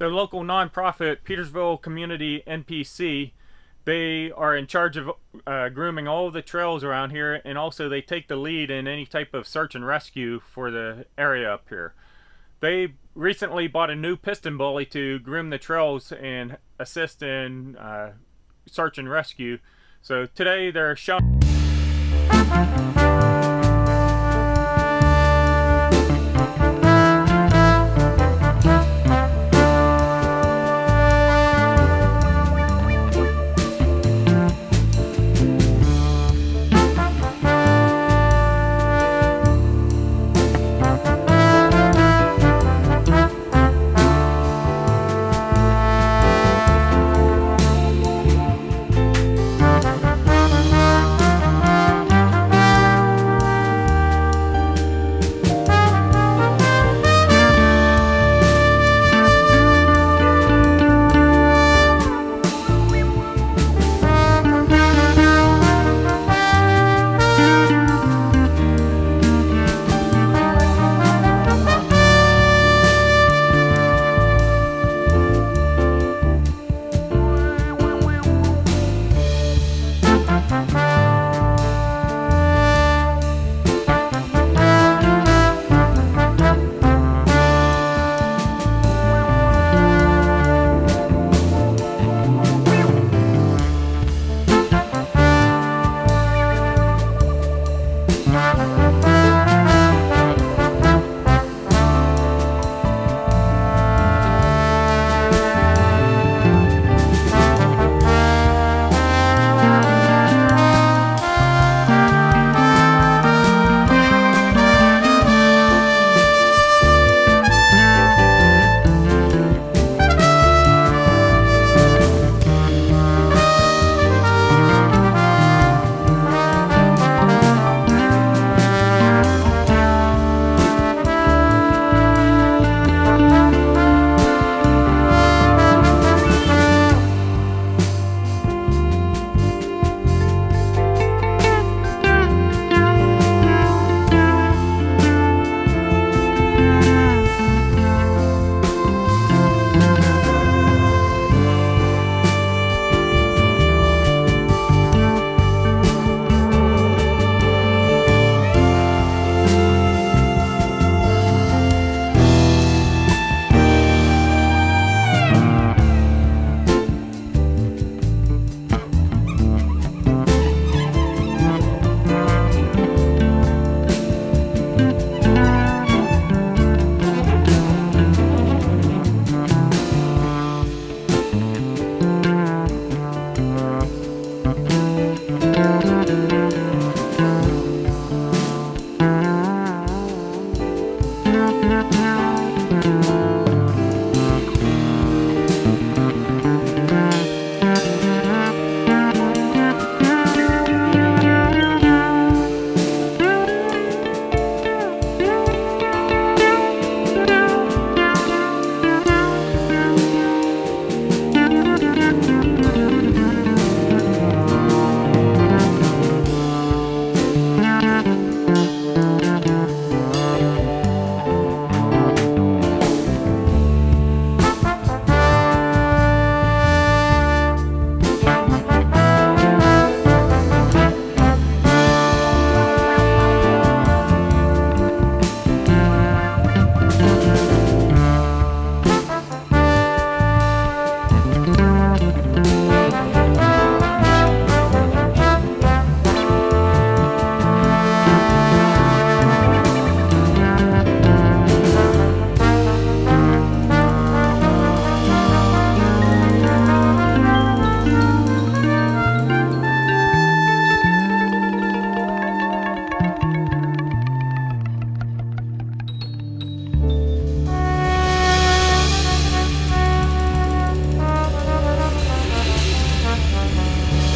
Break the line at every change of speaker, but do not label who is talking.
the local nonprofit Petersville Community NPC. They are in charge of grooming all the trails around here, and also they take the lead in any type of search and rescue for the area up here. They recently bought a new PistenBully to groom the trails and assist in search and rescue. So today they're showing